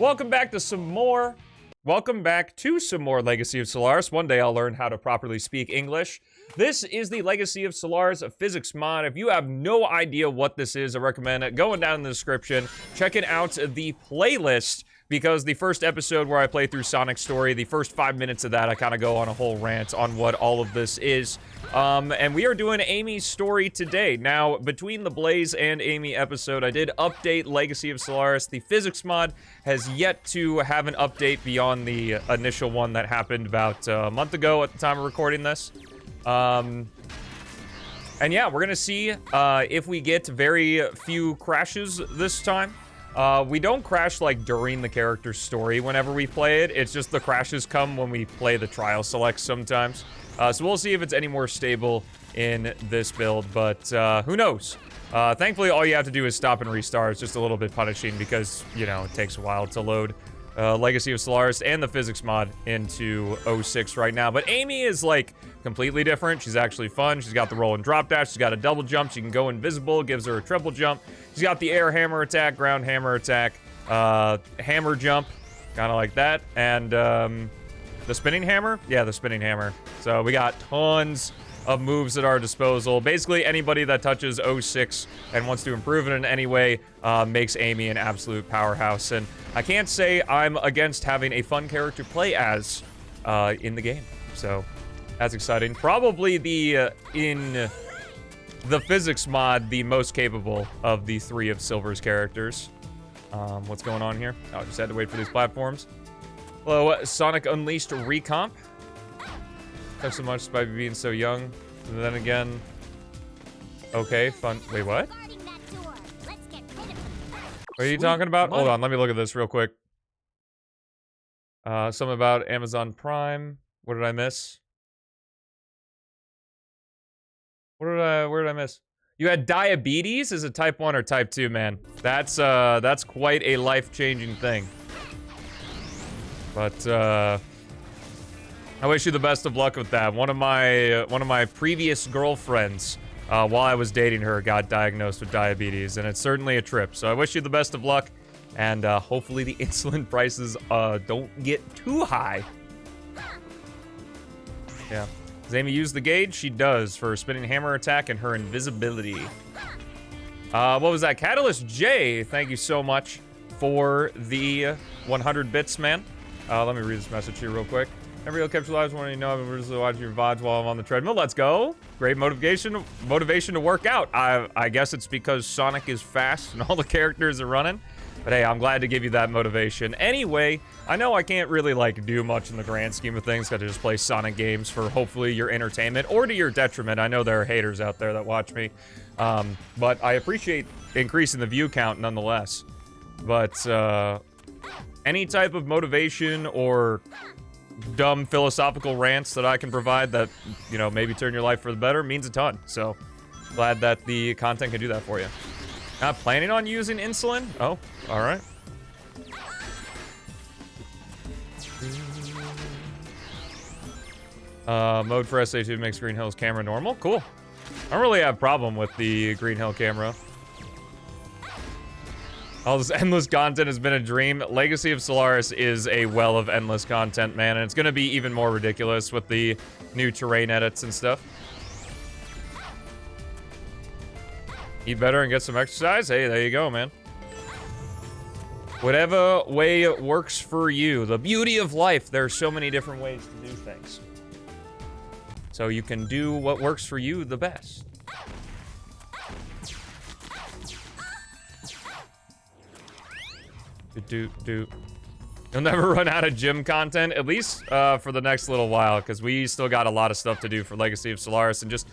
Welcome back to some more Legacy of Solaris. One day I'll learn how to properly speak English. This is the Legacy of Solaris physics mod. If you have no idea what this is, I recommend going down in the description, checking out the playlist, because the first episode where I play through Sonic's story, the first 5 minutes of that, I kind of go on a whole rant on what all of this is. And we are doing Amy's story today. Now, between the Blaze and Amy episode, I did update Legacy of Solaris. The physics mod has yet to have an update beyond the initial one that happened about a month ago at the time of recording this. And yeah, we're gonna see if we get very few crashes this time. We don't crash like during the character's story whenever we play it. It's just the crashes come when we play the trial selects sometimes. So we'll see if it's any more stable in this build, but who knows? Thankfully, all you have to do is stop and restart. It's just a little bit punishing because, you know, it takes a while to load Legacy of Solaris and the physics mod into 06 right now. But Amy is, like, completely different. She's actually fun. She's got the roll and drop dash. She's got a double jump. She can go invisible. Gives her a triple jump. She's got the air hammer attack, ground hammer attack, hammer jump, kind of like that. And the spinning hammer? Yeah, the spinning hammer. So we got tons of moves at our disposal. Basically, anybody that touches 06 and wants to improve it in any way makes Amy an absolute powerhouse. And I can't say I'm against having a fun character play as in the game. So that's exciting. Probably in the physics mod, the most capable of the three of Silver's characters. What's going on here? Oh, just had to wait for these platforms. Hello, Sonic Unleashed Recomp. Thanks so much by being so young. And then again, okay, fun. Wait, what? What are you talking about? Hold on, let me look at this real quick. Something about Amazon Prime. What did I miss? Where did I miss? You had diabetes? Is it type 1 or type 2, man? That's quite a life-changing thing. But, I wish you the best of luck with that. One of my previous girlfriends, while I was dating her, got diagnosed with diabetes, and it's certainly a trip. So I wish you the best of luck, and hopefully the insulin prices don't get too high. Yeah. Does Amy use the gauge? She does for her spinning hammer attack and her invisibility. What was that? Catalyst J, thank you so much for the 100 bits, man. Let me read this message here real quick. Every kept your lives wanting to know I'm just watching your VODs while I'm on the treadmill. Let's go. Great motivation to work out. I guess it's because Sonic is fast and all the characters are running. But hey, I'm glad to give you that motivation. Anyway, I know I can't really, like, do much in the grand scheme of things. Got to just play Sonic games for hopefully your entertainment or to your detriment. I know there are haters out there that watch me. But I appreciate increasing the view count nonetheless. But, any type of motivation or dumb philosophical rants that I can provide that, you know, maybe turn your life for the better means a ton. So, glad that the content can do that for you. Not planning on using insulin? Oh, alright. Mode for SA2 makes Green Hill's camera normal. Cool. I don't really have a problem with the Green Hill camera. All this endless content has been a dream. Legacy of Solaris is a well of endless content, man, and it's gonna be even more ridiculous with the new terrain edits and stuff. Eat better and get some exercise? Hey, there you go, man. Whatever way works for you. The beauty of life, there are so many different ways to do things. So you can do what works for you the best. You'll never run out of gym content, at least for the next little while, because we still got a lot of stuff to do for Legacy of Solaris and just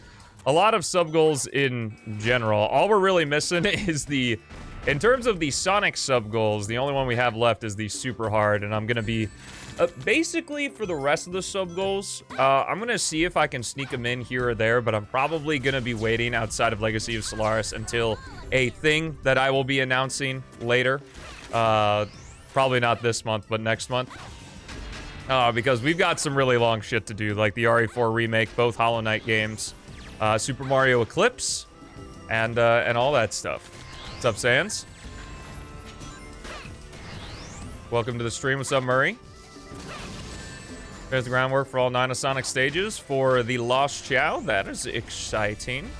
a lot of sub-goals in general. All we're really missing is in terms of the Sonic sub-goals, the only one we have left is the super hard, and I'm gonna be, basically for the rest of the sub-goals, I'm gonna see if I can sneak them in here or there, but I'm probably gonna be waiting outside of Legacy of Solaris until a thing that I will be announcing later. Probably not this month, but next month. Because we've got some really long shit to do, like the RE4 remake, both Hollow Knight games, Super Mario Eclipse, and all that stuff. What's up, Sans? Welcome to the stream. What's up, Murray? There's the groundwork for all 9 of Sonic stages for the Lost Chow. That is exciting.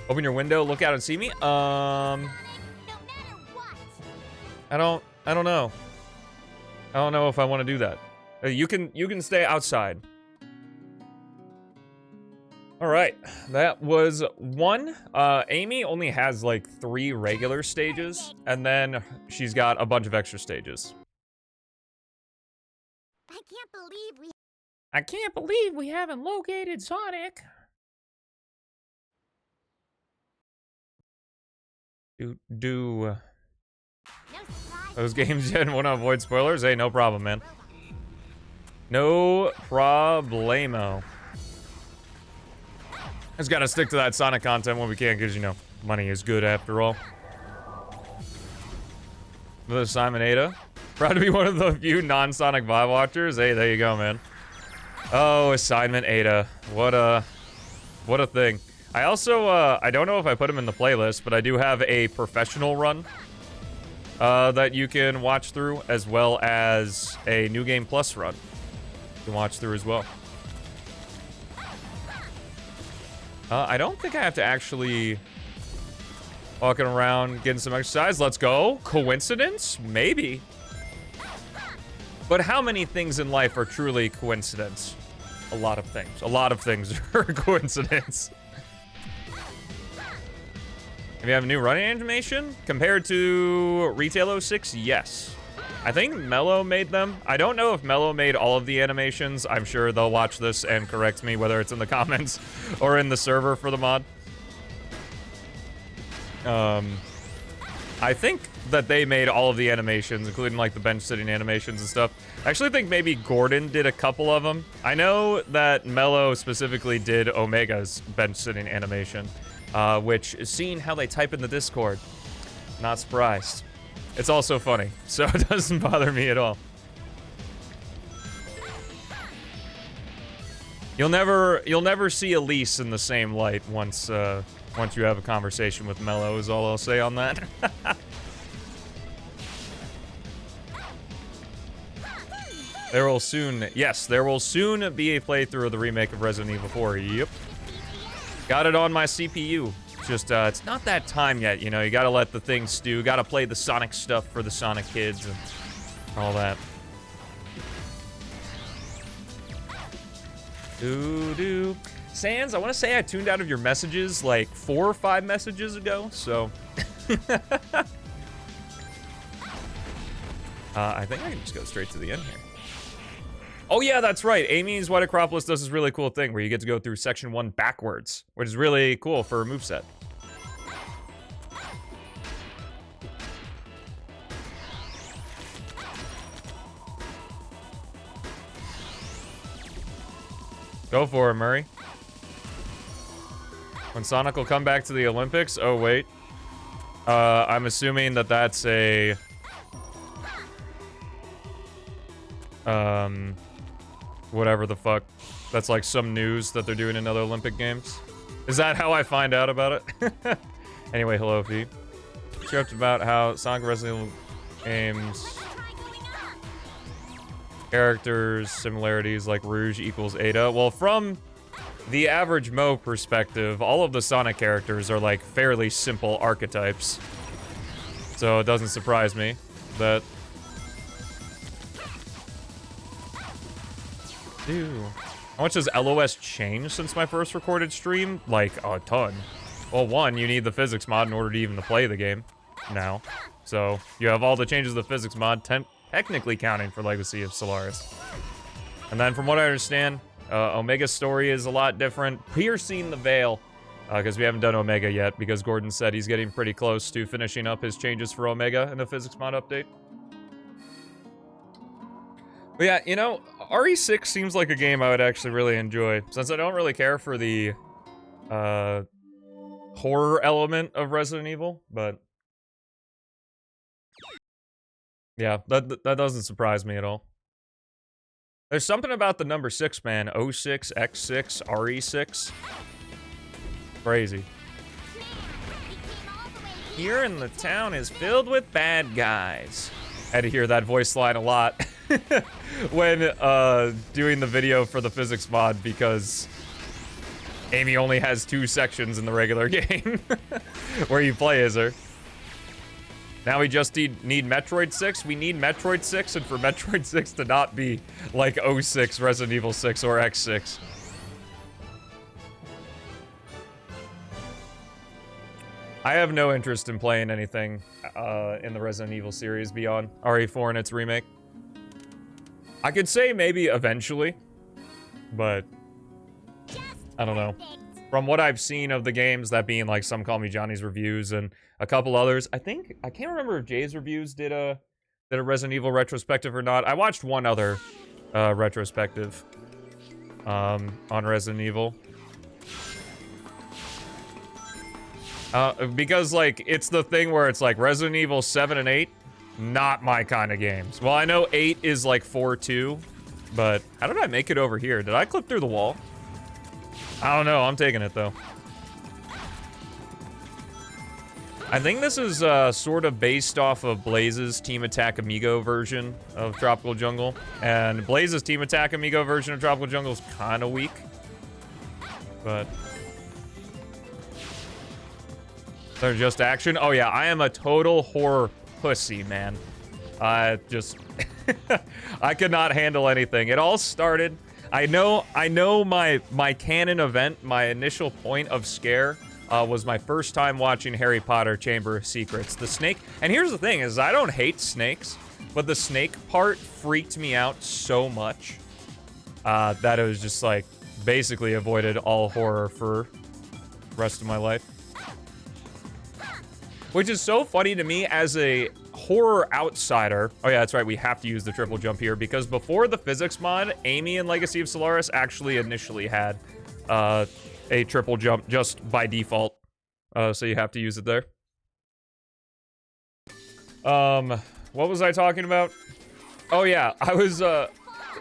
Open your window, look out and see me. I don't know. I don't know if I want to do that. You can stay outside. All right, that was 1. Amy only has like 3 regular stages, and then she's got a bunch of extra stages. I can't believe we haven't located Sonic. Those games didn't want to avoid spoilers? Hey, no problem, man. No problemo. Just gotta stick to that Sonic content when we can, because, you know, money is good after all. Another Simon Ada. Proud to be one of the few non-Sonic vibe watchers. Hey, there you go, man. Oh, assignment Ada. What a thing. I also, I don't know if I put him in the playlist, but I do have a professional run that you can watch through, as well as a New Game Plus run you can watch through as well. I don't think I have to actually walking around getting some exercise. Let's go. Coincidence? Maybe. But how many things in life are truly coincidence? A lot of things. A lot of things are coincidence. If you have a new running animation compared to Retail 06, yes. I think Mello made them. I don't know if Mello made all of the animations. I'm sure they'll watch this and correct me, whether it's in the comments or in the server for the mod. I think that they made all of the animations, including like the bench sitting animations and stuff. I actually think maybe Gordon did a couple of them. I know that Mello specifically did Omega's bench sitting animation, which, seeing how they type in the Discord, not surprised. It's also funny, so it doesn't bother me at all. You'll never see Elise in the same light once you have a conversation with Mello, is all I'll say on that. There will soon be a playthrough of the remake of Resident Evil 4. Yep. Got it on my CPU. Just, it's not that time yet, you know, you gotta let the thing stew, gotta play the Sonic stuff for the Sonic kids and all that. Sans, I want to say I tuned out of your messages like 4 or 5 messages ago, so. I think I can just go straight to the end here. Oh yeah, that's right. Amy's White Acropolis does this really cool thing where you get to go through section 1 backwards, which is really cool for a moveset. Go for it, Murray. When Sonic will come back to the Olympics? Oh, wait. I'm assuming that that's a... whatever the fuck. That's like some news that they're doing in other Olympic Games. Is that how I find out about it? Anyway, hello, Fee. Script about how Sonic Resident Evil games... characters, similarities like Rouge equals Ada. Well, from the average Mo perspective, all of the Sonic characters are like fairly simple archetypes. So it doesn't surprise me that... Ew. How much has LOS changed since my first recorded stream? Like, a ton. Well, 1, you need the physics mod in order to even play the game now. So, you have all the changes of the physics mod, technically counting for Legacy of Solaris. And then, from what I understand, Omega's story is a lot different. Piercing the Veil, because we haven't done Omega yet, because Gordon said he's getting pretty close to finishing up his changes for Omega in the physics mod update. But yeah, you know, RE6 seems like a game I would actually really enjoy, since I don't really care for the horror element of Resident Evil, but yeah, that doesn't surprise me at all. There's something about the number 6, man. 06, X6, RE6. Crazy. here in the town is filled with bad guys. I had to hear that voice line a lot when doing the video for the physics mod because Amy only has 2 sections in the regular game where you play as her. Now we just need Metroid 6. We need Metroid 6, and for Metroid 6 to not be like 06, Resident Evil 6, or X6. I have no interest in playing anything in the Resident Evil series beyond RE4 and its remake. I could say maybe eventually, but I don't know. From what I've seen of the games, that being like some Call Me Johnny's reviews and a couple others, I can't remember if Jay's reviews did a Resident Evil retrospective or not. I watched one other retrospective on Resident Evil. Because like it's the thing where it's like Resident Evil 7 and 8, not my kind of games. Well, I know 8 is like 4-2, but how did I make it over here? Did I clip through the wall? I don't know, I'm taking it though. I think this is sort of based off of Blaze's Team Attack Amigo version of Tropical Jungle. And Blaze's Team Attack Amigo version of Tropical Jungle is kind of weak. But they're just action. Oh yeah, I am a total horror pussy, man. I just I could not handle anything. It all started, I know my canon event, my initial point of scare was my first time watching Harry Potter Chamber of Secrets. The snake, and here's the thing is I don't hate snakes, but the snake part freaked me out so much that it was just like basically avoided all horror for the rest of my life. Which is so funny to me as a horror outsider. Oh yeah, that's right, we have to use the triple jump here because before the physics mod, Amy in Legacy of Solaris actually initially had a triple jump just by default. So you have to use it there. What was I talking about? Oh yeah, I was,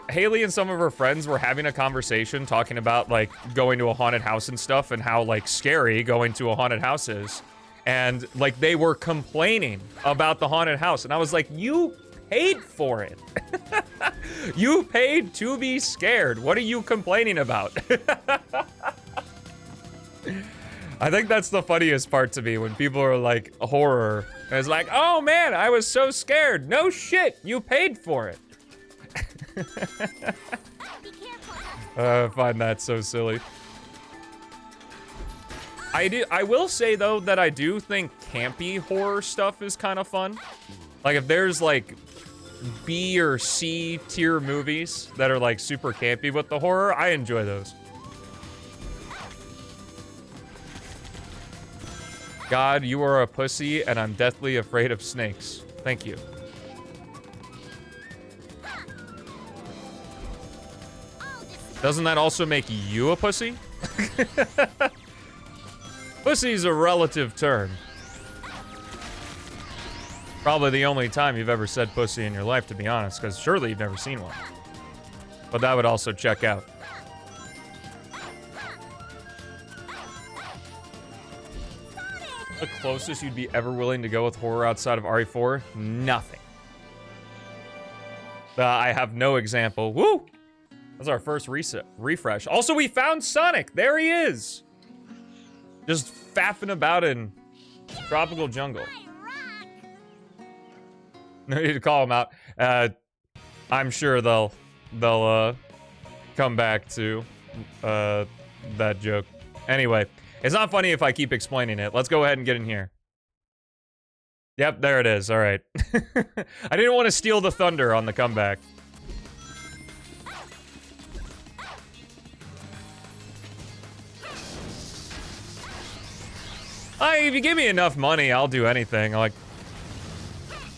Haley and some of her friends were having a conversation talking about like going to a haunted house and stuff and how like scary going to a haunted house is. And like they were complaining about the haunted house and I was like, you paid for it. You paid to be scared. What are you complaining about? I think that's the funniest part to me when people are like horror. And it's like, oh man, I was so scared. No shit, you paid for it. I find that so silly. I will say though that I do think campy horror stuff is kind of fun. Like if there's like B or C tier movies that are like super campy with the horror, I enjoy those. God, you are a pussy and I'm deathly afraid of snakes. Thank you. Doesn't that also make you a pussy? Pussy's a relative term. Probably the only time you've ever said pussy in your life, to be honest, because surely you've never seen one. But that would also check out. The closest you'd be ever willing to go with horror outside of RE4? Nothing. I have no example. Woo! That's our first refresh. Also, we found Sonic. There he is. Just faffing about in Tropical Jungle. No need to call him out. I'm sure they'll come back to that joke. Anyway, it's not funny if I keep explaining it. Let's go ahead and get in here. Yep, there it is. All right. I didn't want to steal the thunder on the comeback. If you give me enough money, I'll do anything. Like,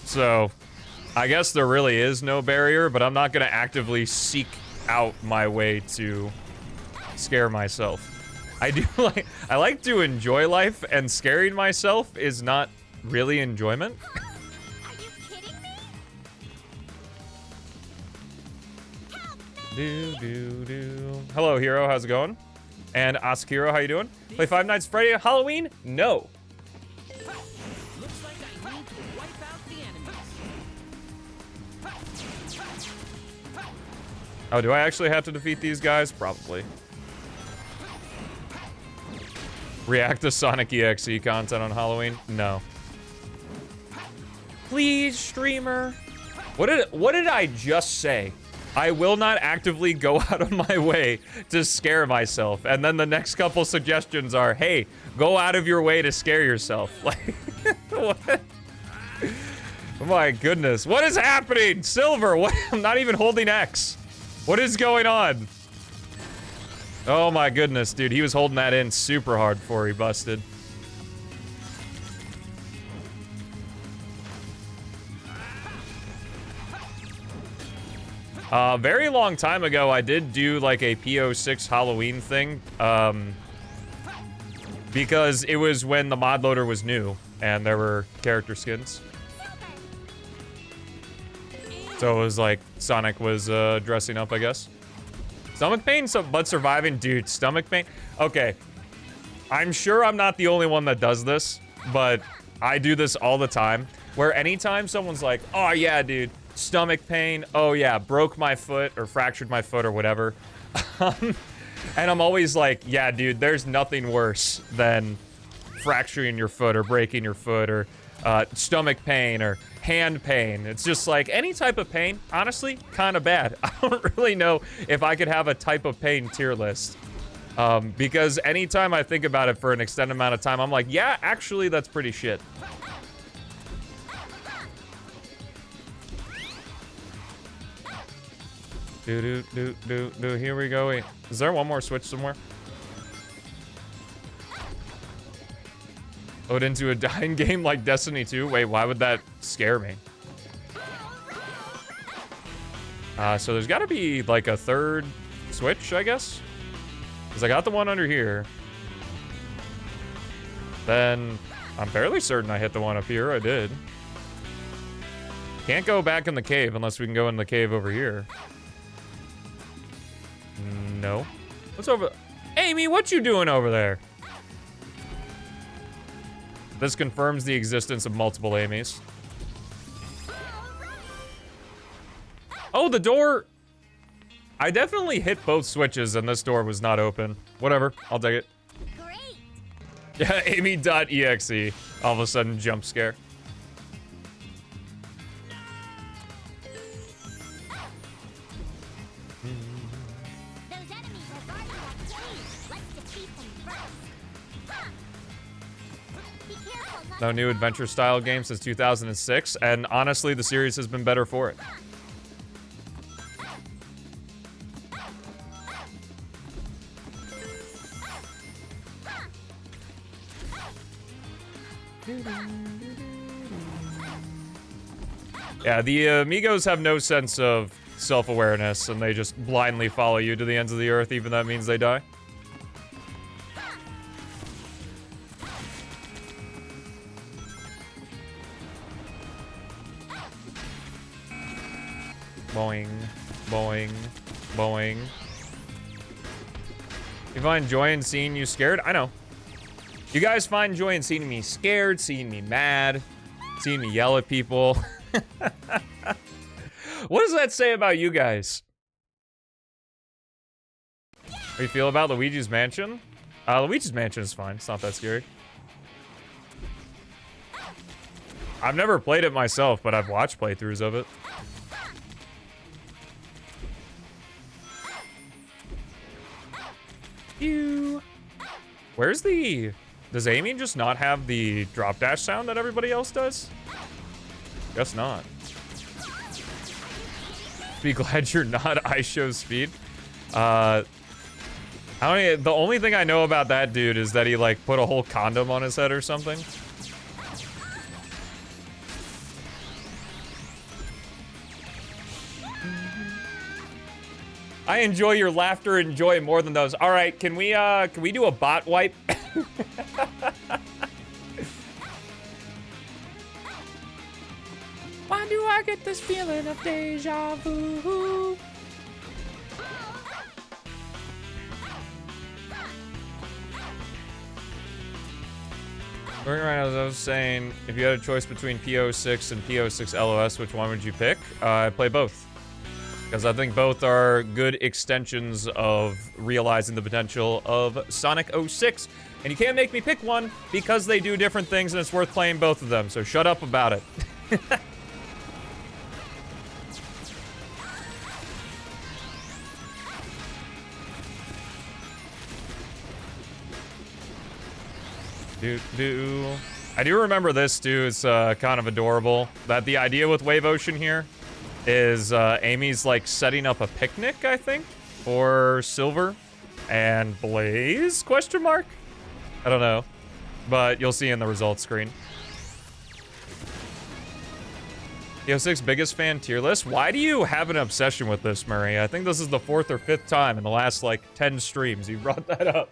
so, I guess there really is no barrier, but I'm not gonna actively seek out my way to scare myself. I like to enjoy life, and scaring myself is not really enjoyment. Are you kidding me? Hello, Hero. How's it going? And Askiro, how you doing? Play Five Nights at Freddy Halloween? No. Oh, do I actually have to defeat these guys? Probably. React to Sonic EXE content on Halloween? No. Please, streamer. What did I just say? I will not actively go out of my way to scare myself. And then the next couple suggestions are, hey, go out of your way to scare yourself. Like, what? Oh my goodness. What is happening? Silver, what? I'm not even holding X. What is going on? Oh my goodness, dude. He was holding that in super hard before he busted. Very long time ago, I did do like a PO6 Halloween thing. Because it was when the mod loader was new and there were character skins. So it was like Sonic was dressing up, I guess. Stomach pain, but surviving? Dude, stomach pain? Okay. I'm sure I'm not the only one that does this, but I do this all the time. Where anytime someone's like, oh yeah, dude, stomach pain, oh yeah, broke my foot or fractured my foot or whatever. And I'm always like, yeah, dude, there's nothing worse than fracturing your foot or breaking your foot or stomach pain or hand pain. It's just like any type of pain, honestly, kind of bad. I don't really know if I could have a type of pain tier list. Because anytime I think about it for an extended amount of time, I'm like, yeah, actually, that's pretty shit. Here we go. Wait, is there one more switch somewhere? Load into a dying game like Destiny 2? Wait, why would that scare me? So there's gotta be like a third switch, I guess? Because I got the one under here. Then I'm fairly certain I hit the one up here. I did. Can't go back in the cave unless we can go in the cave over here. No. What's over? Amy, what you doing over there? This confirms the existence of multiple Amy's. Oh, the door. I definitely hit both switches and this door was not open. Whatever, I'll take it. Great. Yeah, Amy.exe. All of a sudden, jump scare. Those enemies are guarding that cave. Let's defeat them first. Be careful, not No new adventure style game since 2006, and honestly, the series has been better for it. Yeah, the amigos have no sense of self-awareness, and they just blindly follow you to the ends of the earth, even that means they die. Boing, boing, boing. You find joy in seeing you scared? I know. You guys find joy in seeing me scared, seeing me mad, seeing me yell at people. What does that say about you guys? How do you feel about Luigi's Mansion? Luigi's Mansion is fine. It's not that scary. I've never played it myself, but I've watched playthroughs of it. Where's the... Does Amy just not have the drop dash sound that everybody else does? Guess not. Be glad you're not ice show speed. I don't, the only thing I know about that dude is that he like put a whole condom on his head or something. I enjoy your laughter and joy more than those. All right, can we do a bot wipe? Why do I get this feeling of deja vu? Right now, as I was saying, if you had a choice between PO6 and PO6 LOS, which one would you pick? I'd play both. Because I think both are good extensions of realizing the potential of Sonic 06. And you can't make me pick one because they do different things and it's worth playing both of them. So shut up about it. I do remember this too. It's kind of adorable. That the idea with Wave Ocean here is Amy's like setting up a picnic, I think, for Silver and Blaze, question mark? I don't know, but you'll see in the results screen. Yo6 biggest fan tier list. Why do you have an obsession with this, Murray? I think this is the 4th or 5th time in the last like 10 streams you brought that up.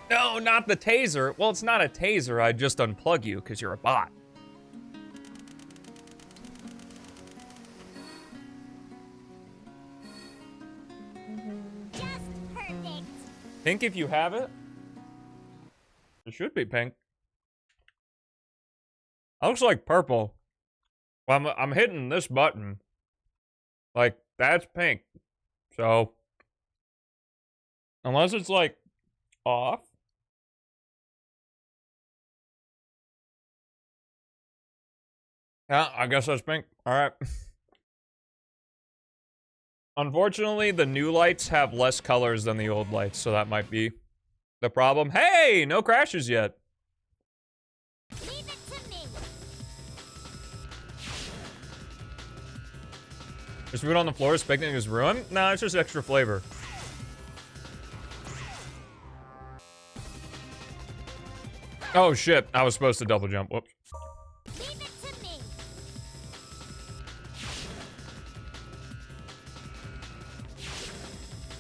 No, not the taser. Well, it's not a taser. I'd just unplug you because you're a bot. Just perfect. Pink if you have it. It should be pink. That looks like purple. Well, I'm hitting this button. Like, that's pink. So, unless it's like off. Yeah, I guess that's pink. All right. Unfortunately, the new lights have less colors than the old lights, so that might be the problem. Hey, no crashes yet. Leave it to me. Just food on the floor, picnic is ruined? No, it's just extra flavor. Oh shit, I was supposed to double jump. Whoops. Leave it to me.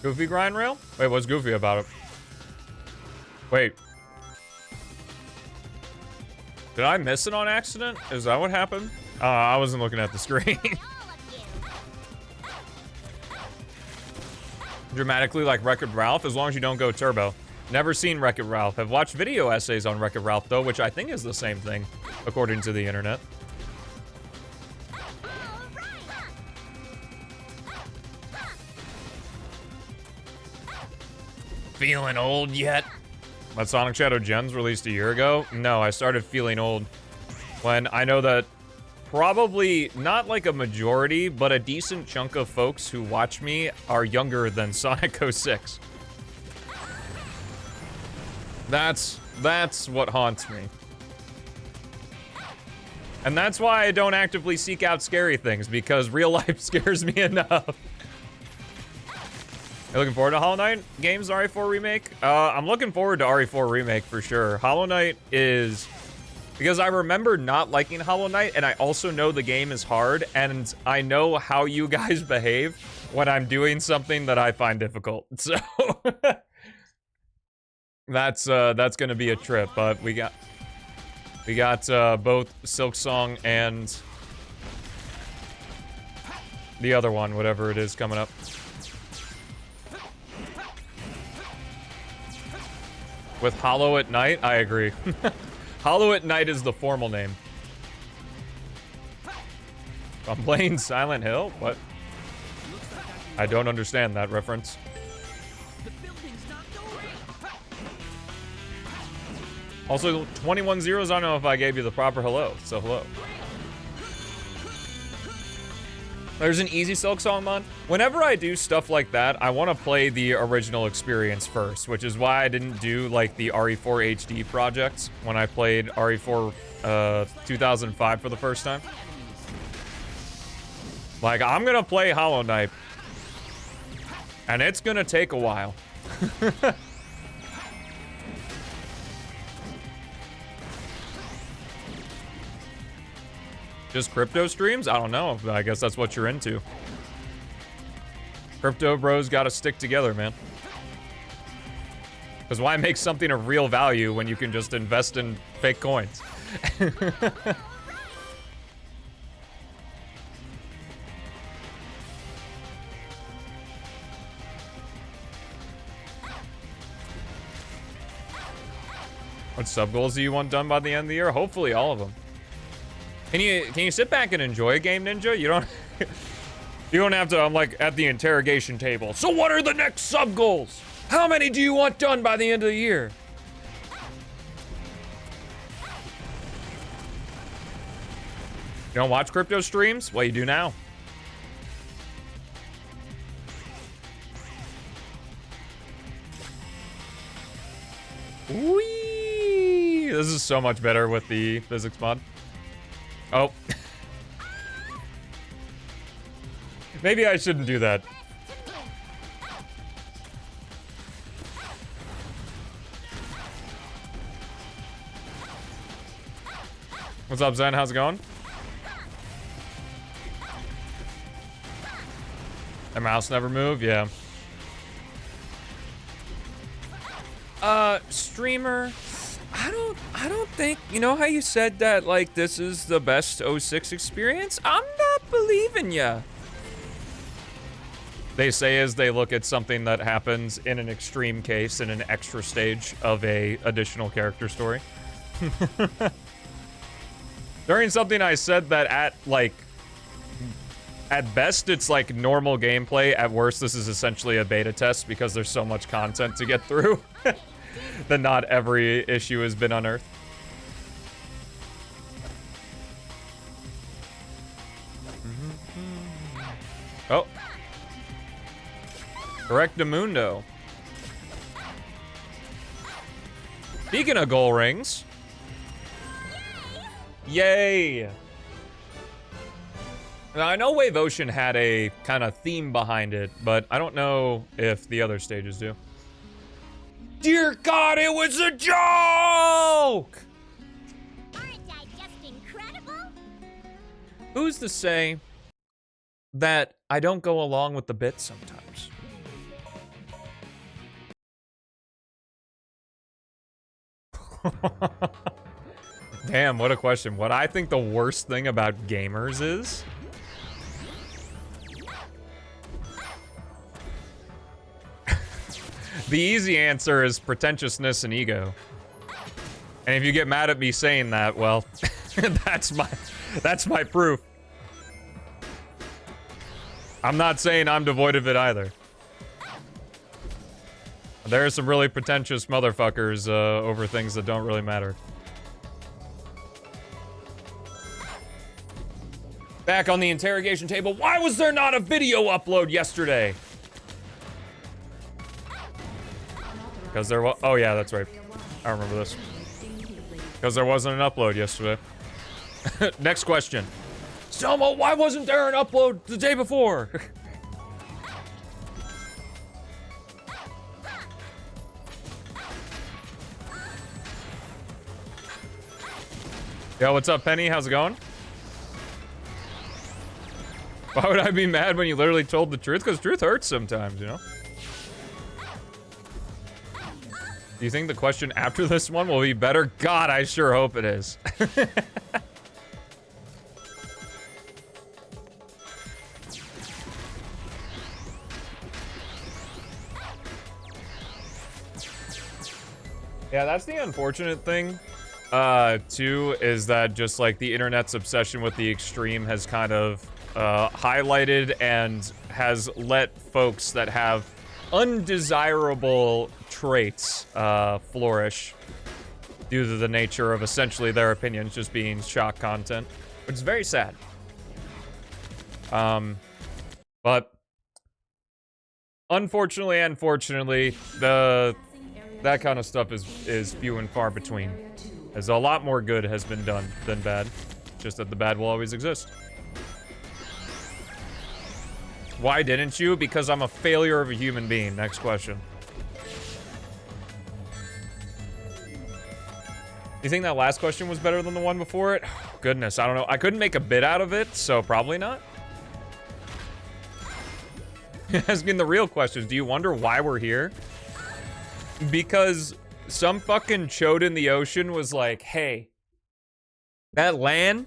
Goofy grind rail? Wait, what's goofy about it? Wait. Did I miss it on accident? Is that what happened? I wasn't looking at the screen. All of you. Dramatically like Wreck-It Ralph, as long as you don't go turbo. Never seen Wreck-It Ralph. Have watched video essays on Wreck-It Ralph, though, which I think is the same thing, according to the internet. Feeling old yet? That Sonic Shadow Gems released a year ago? No, I started feeling old when I know that probably not like a majority, but a decent chunk of folks who watch me are younger than Sonic 06. That's what haunts me. And that's why I don't actively seek out scary things, because real life scares me enough. You looking forward to Hollow Knight games, RE4 remake? I'm looking forward to RE4 remake for sure. Hollow Knight is... Because I remember not liking Hollow Knight, and I also know the game is hard, and I know how you guys behave when I'm doing something that I find difficult. So... That's gonna be a trip, but we got both Silksong and the other one, whatever it is, coming up. With Hollow at Night, I agree. Hollow at Night is the formal name. I'm playing Silent Hill? What? I don't understand that reference. Also, 21 zeros, I don't know if I gave you the proper hello, so hello. There's an easy Silksong mod. Whenever I do stuff like that, I want to play the original experience first, which is why I didn't do, like, the RE4 HD projects when I played RE4 2005 for the first time. Like, I'm gonna play Hollow Knight, and it's gonna take a while. Just crypto streams? I don't know. I guess that's what you're into. Crypto bros gotta stick together, man. Because why make something of real value when you can just invest in fake coins? What sub goals do you want done by the end of the year? Hopefully all of them. Can you sit back and enjoy a game, Ninja? You don't you don't have to. I'm like at the interrogation table. So what are the next sub goals? How many do you want done by the end of the year? You don't watch crypto streams? Well, you do now. Whee! This is so much better with the physics mod. Oh. Maybe I shouldn't do that. What's up, Zen? How's it going? The mouse never moved? Yeah. Streamer, I don't think, you know how you said that, like, this is the best 06 experience? I'm not believing ya. They say as they look at something that happens in an extreme case in an extra stage of a additional character story. During something I said that at best, it's like normal gameplay. At worst, this is essentially a beta test because there's so much content to get through that not every issue has been unearthed. Oh. Correctamundo. Speaking of goal rings. Yay! Now, I know Wave Ocean had a kind of theme behind it, but I don't know if the other stages do. Dear God, it was a joke! Aren't I just incredible? Who's to say that I don't go along with the bit sometimes? Damn, what a question. What I think the worst thing about gamers is... The easy answer is pretentiousness and ego. And if you get mad at me saying that, well, that's my proof. I'm not saying I'm devoid of it either. There are some really pretentious motherfuckers over things that don't really matter. Back on the interrogation table, why was there not a video upload yesterday? Because there was, oh yeah, that's right. I remember this. Because there wasn't an upload yesterday. Next question. Selma, why wasn't there an upload the day before? Yo, what's up, Penny? How's it going? Why would I be mad when you literally told the truth? Because truth hurts sometimes, you know? Do you think the question after this one will be better? God, I sure hope it is. Yeah, that's the unfortunate thing, too, is that just like the internet's obsession with the extreme has kind of highlighted and has let folks that have undesirable traits flourish due to the nature of essentially their opinions just being shock content, which is very sad. But unfortunately and fortunately, that kind of stuff is few and far between, as a lot more good has been done than bad, just that the bad will always exist. Why didn't you? Because I'm a failure of a human being. Next question. You think that last question was better than the one before it? Goodness, I don't know. I couldn't make a bit out of it, so probably not. Asking the real questions. Do you wonder why we're here? Because some fucking chode in the ocean was like, hey, that land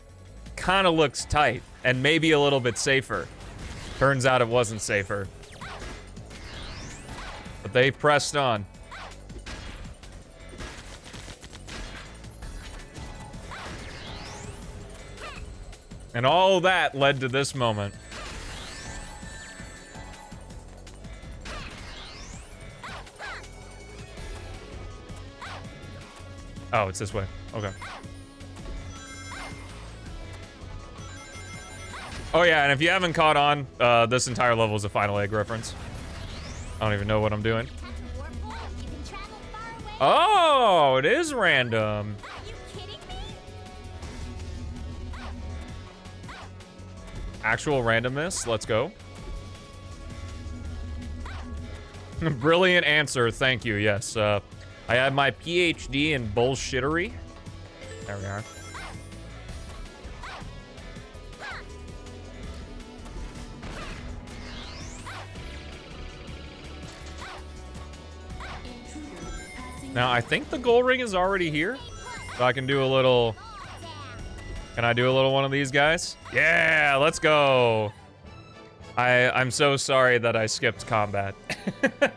kind of looks tight and maybe a little bit safer. Turns out it wasn't safer. But they pressed on. And all that led to this moment. Oh, it's this way. Okay. Oh yeah, and if you haven't caught on, this entire level is a Final Egg reference. I don't even know what I'm doing. Oh, it is random. Are you kidding me? Actual randomness, let's go. Brilliant answer, thank you, yes. I have my PhD in bullshittery. There we are. Now, I think the goal ring is already here. So I can do a little... Can I do a little one of these guys? Yeah, let's go. I'm so sorry that I skipped combat.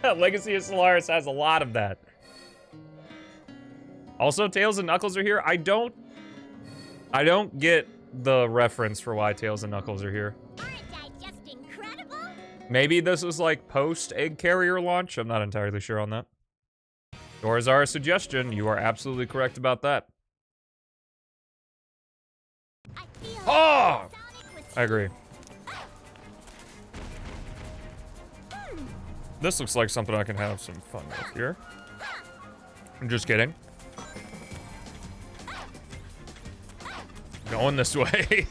Legacy of Solaris has a lot of that. Also, Tails and Knuckles are here. I don't get the reference for why Tails and Knuckles are here. Aren't I just incredible? Maybe this is like post-egg carrier launch. I'm not entirely sure on that. Doors are a suggestion. You are absolutely correct about that. I feel Oh! Sonic was I agree. This looks like something I can have some fun with here. I'm just kidding. Going this way.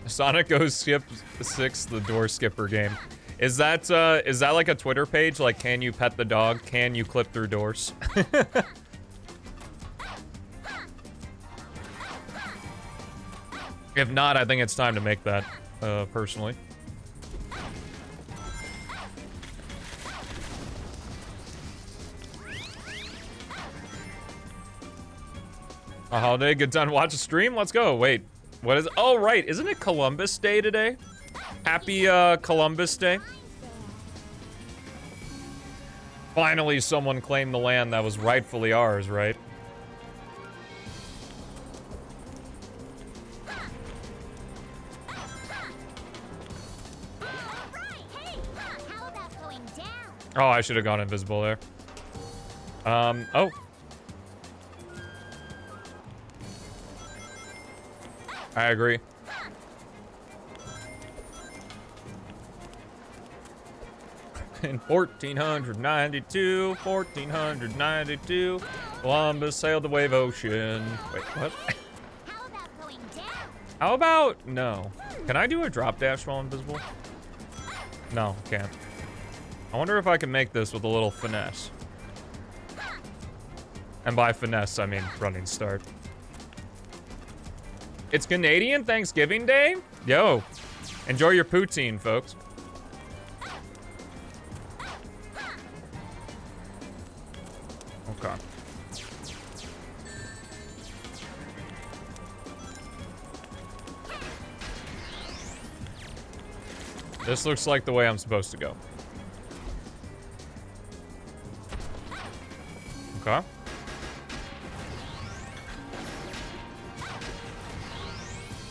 Sonic goes skip 6, the door skipper game. Is that like a Twitter page? Like, can you pet the dog? Can you clip through doors? If not, I think it's time to make that, personally. A holiday, good time to watch a stream? Let's go. Wait, what is it? Oh, right. Isn't it Columbus Day today? Happy, Columbus Day. Finally, someone claimed the land that was rightfully ours, right? Oh, I should have gone invisible there. Oh. I agree. In 1492, Columbus sailed the wave ocean. Wait, what? How about going down? How about no? Can I do a drop dash while invisible? No, can't. I wonder if I can make this with a little finesse. And by finesse, I mean running start. It's Canadian Thanksgiving Day? Yo, enjoy your poutine, folks. Okay. This looks like the way I'm supposed to go. Okay.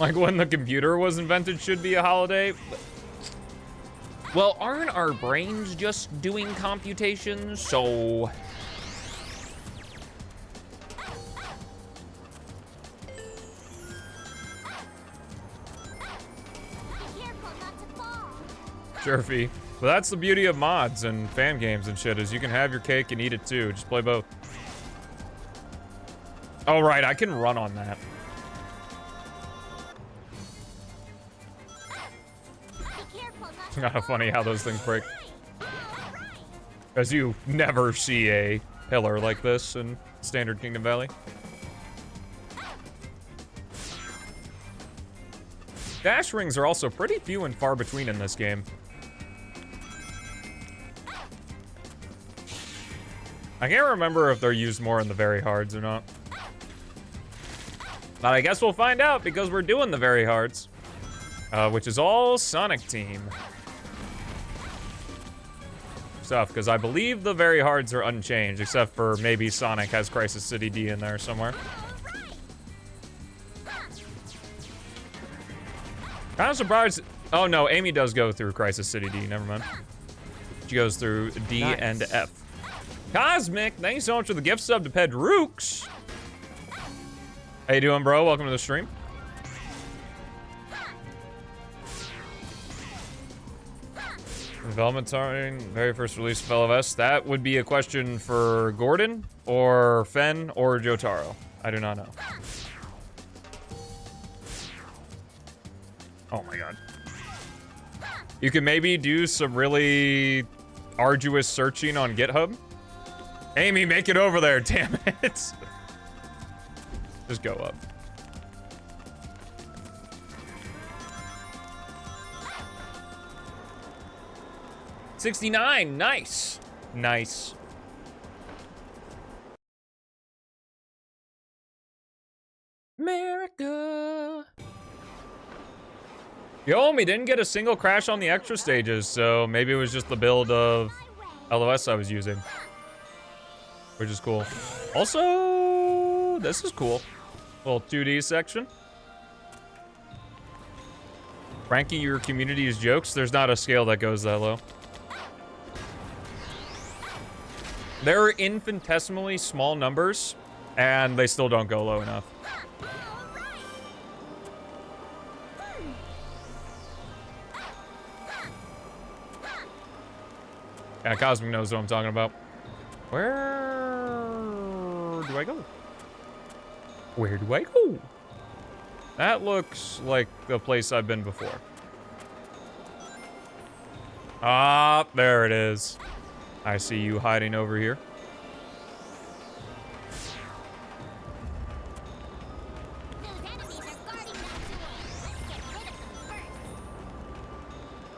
Like when the computer was invented should be a holiday. Well, aren't our brains just doing computations? So... Be careful not to fall. Jerfy. But that's the beauty of mods and fan games and shit, is you can have your cake and eat it too. Just play both. Oh, right, I can run on that. Be careful not to Kind of funny how those things break. Because you never see a pillar like this in standard Kingdom Valley. Dash rings are also pretty few and far between in this game. I can't remember if they're used more in the very hards or not. But I guess we'll find out because we're doing the very hards. Which is all Sonic Team. stuff, because I believe the very hards are unchanged, except for maybe Sonic has Crisis City D in there somewhere. Kind of surprised. Oh no, Amy does go through Crisis City D. Never mind. She goes through D and F. Cosmic, thank you so much for the gift sub to Pedrooks. How you doing, bro? Welcome to the stream. Development time, very first release of LOS. That would be a question for Gordon, or Fen, or Jotaro. I do not know. Oh my god. You can maybe do some really arduous searching on GitHub. Amy, make it over there, damn it. Just go up. $69, nice. Nice. America. Yo, we didn't get a single crash on the extra stages, so maybe it was just the build of LOS I was using. Which is cool. Also, this is cool. Little 2D section. Frankie, your community's jokes. There's not a scale that goes that low. They're infinitesimally small numbers, and they still don't go low enough. Yeah, Cosmic knows what I'm talking about. Where do I go? Where do I go? That looks like the place I've been before. Ah, there it is. I see you hiding over here.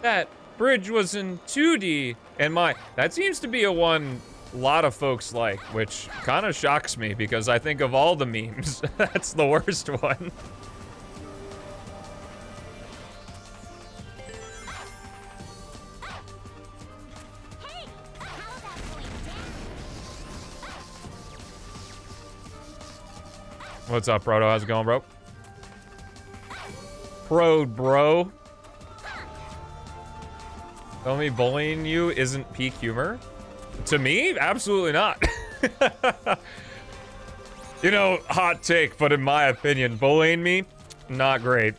That bridge was in 2D, and that seems to be a one a lot of folks like, which kind of shocks me because I think of all the memes, that's the worst one. Hey, how about going down? What's up, Proto? How's it going, bro? Bro. Tell me bullying you isn't peak humor? To me, absolutely not. You know, hot take, but in my opinion, bullying me, not great.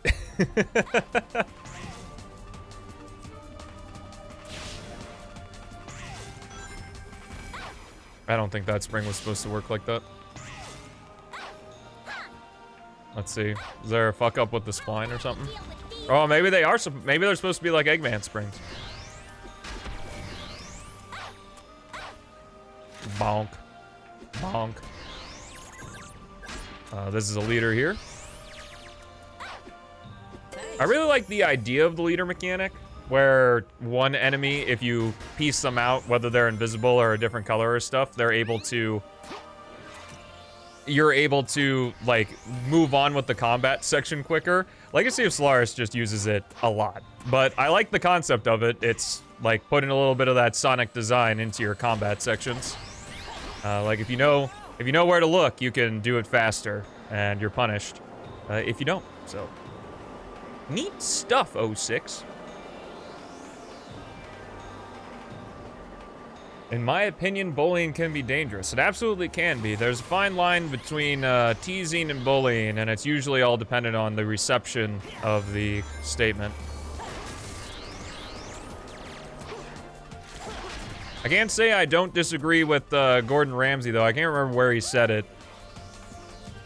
I don't think that spring was supposed to work like that. Let's see. Is there a fuck up with the spline or something? Oh, maybe they are. Maybe they're supposed to be like Eggman springs. Bonk. Bonk. This is a leader here. I really like the idea of the leader mechanic, where one enemy, if you piece them out, whether they're invisible or a different color or stuff, you're able to, like, move on with the combat section quicker. Legacy of Solaris just uses it a lot. But I like the concept of it. It's, like, putting a little bit of that Sonic design into your combat sections. Like, if you know where to look, you can do it faster, and you're punished if you don't. So, neat stuff, 06. In my opinion, bullying can be dangerous. It absolutely can be. There's a fine line between teasing and bullying, and it's usually all dependent on the reception of the statement. I can't say I don't disagree with Gordon Ramsay, though. I can't remember where he said it.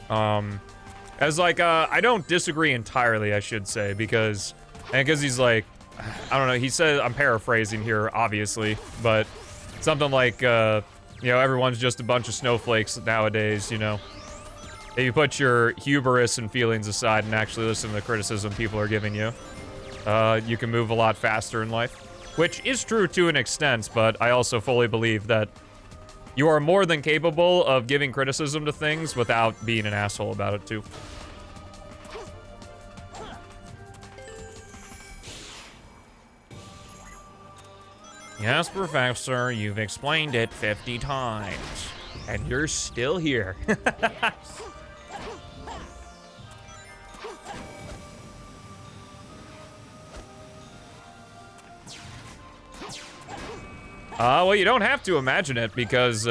As like, I don't disagree entirely, I should say, because he's like, I don't know, he said, I'm paraphrasing here, obviously, but something like, you know, everyone's just a bunch of snowflakes nowadays, you know. If you put your hubris and feelings aside and actually listen to the criticism people are giving you, you can move a lot faster in life. Which is true to an extent, but I also fully believe that you are more than capable of giving criticism to things without being an asshole about it, too. Yes, Professor, you've explained it 50 times. And you're still here. Well, you don't have to imagine it because,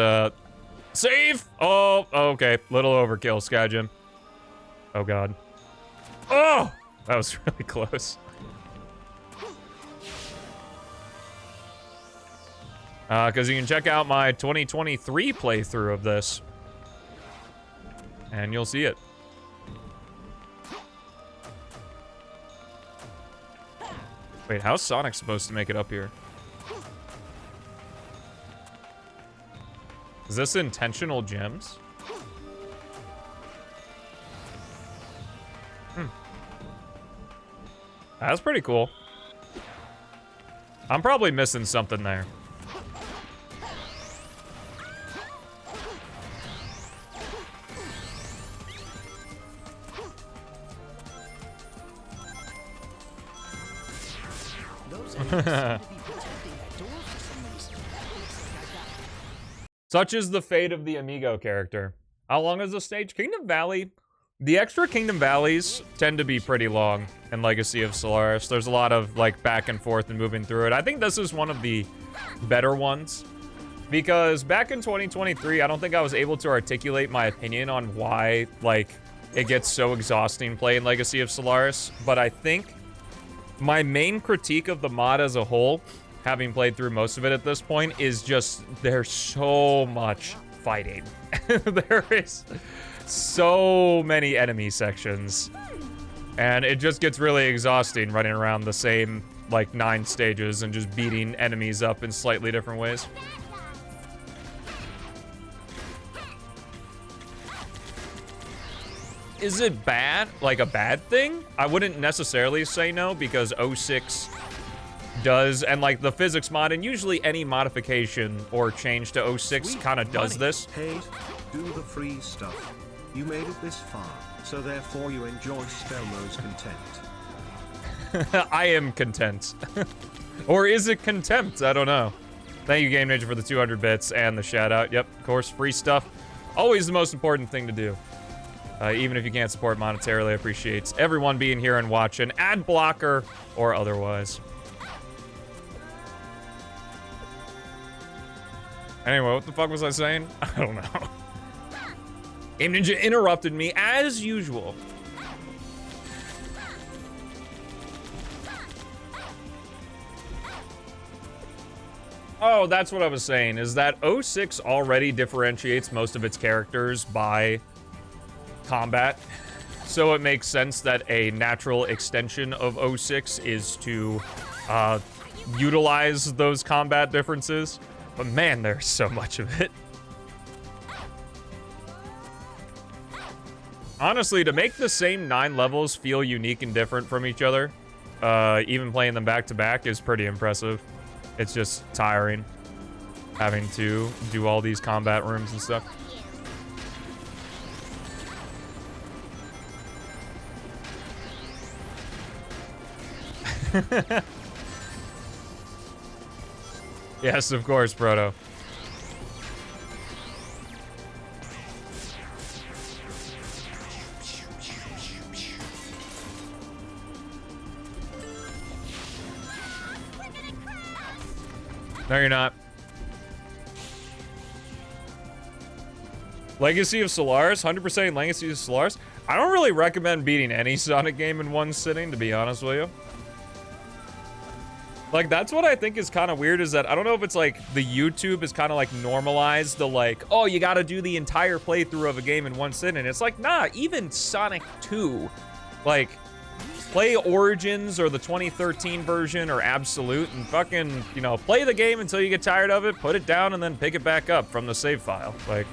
save! Oh, okay. Little overkill, Skyjim. Oh, God. Oh! That was really close. Because you can check out my 2023 playthrough of this. And you'll see it. Wait, how's Sonic supposed to make it up here? Is this intentional gems? That's pretty cool. I'm probably missing something there. Such is the fate of the Amigo character. How long is the stage? Kingdom Valley. The extra Kingdom Valleys tend to be pretty long in Legacy of Solaris. There's a lot of like back and forth and moving through it. I think this is one of the better ones because back in 2023, I don't think I was able to articulate my opinion on why like it gets so exhausting playing Legacy of Solaris. But I think my main critique of the mod as a whole, having played through most of it at this point, is just there's so much fighting. There is so many enemy sections. And it just gets really exhausting running around the same, like, 9 stages and just beating enemies up in slightly different ways. Is it bad? Like a bad thing? I wouldn't necessarily say no because 06 does, and like the physics mod, and usually any modification or change to 06 kind of does this. Hey, do the free stuff. You made it this far, so therefore you enjoy Stelmo's content. I am content. Or is it contempt? I don't know. Thank you, Game Ninja, for the 200 bits and the shout out. Yep, of course, free stuff. Always the most important thing to do. Even if you can't support monetarily, I appreciate everyone being here and watching, ad blocker or otherwise. Anyway, what the fuck was I saying? I don't know. Game Ninja interrupted me as usual. Oh, that's what I was saying, is that 06 already differentiates most of its characters by combat. So it makes sense that a natural extension of 06 is to utilize those combat differences. But man, there's so much of it. Honestly, to make the same 9 levels feel unique and different from each other, even playing them back to back, is pretty impressive. It's just tiring having to do all these combat rooms and stuff. Yes, of course, Proto. No, you're not. Legacy of Solaris, 100% Legacy of Solaris. I don't really recommend beating any Sonic game in one sitting, to be honest with you. Like, that's what I think is kind of weird, is that I don't know if it's like the YouTube is kind of like normalized the like, oh, you gotta do the entire playthrough of a game in one sitting. It's like, nah, even Sonic 2, like, play Origins or the 2013 version or Absolute and fucking, you know, play the game until you get tired of it, put it down, and then pick it back up from the save file. Like,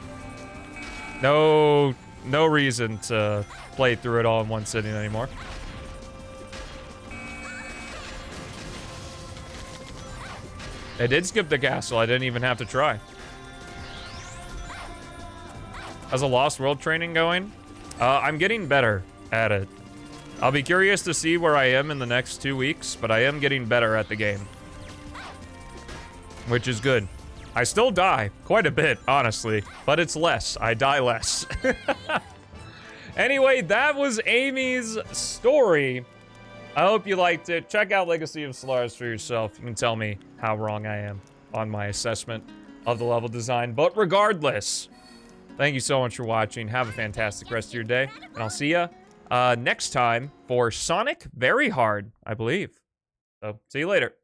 no reason to play through it all in one sitting anymore. I did skip the castle. I didn't even have to try. How's a Lost World training going? I'm getting better at it. I'll be curious to see where I am in the next 2 weeks, but I am getting better at the game. which is good. I still die quite a bit, honestly, but it's less. I die less. Anyway, that was Amy's story. I hope you liked it. Check out Legacy of Solaris for yourself. You can tell me how wrong I am on my assessment of the level design. But regardless, thank you so much for watching. Have a fantastic rest of your day. And I'll see ya next time for Sonic Very Hard, I believe. So, see you later.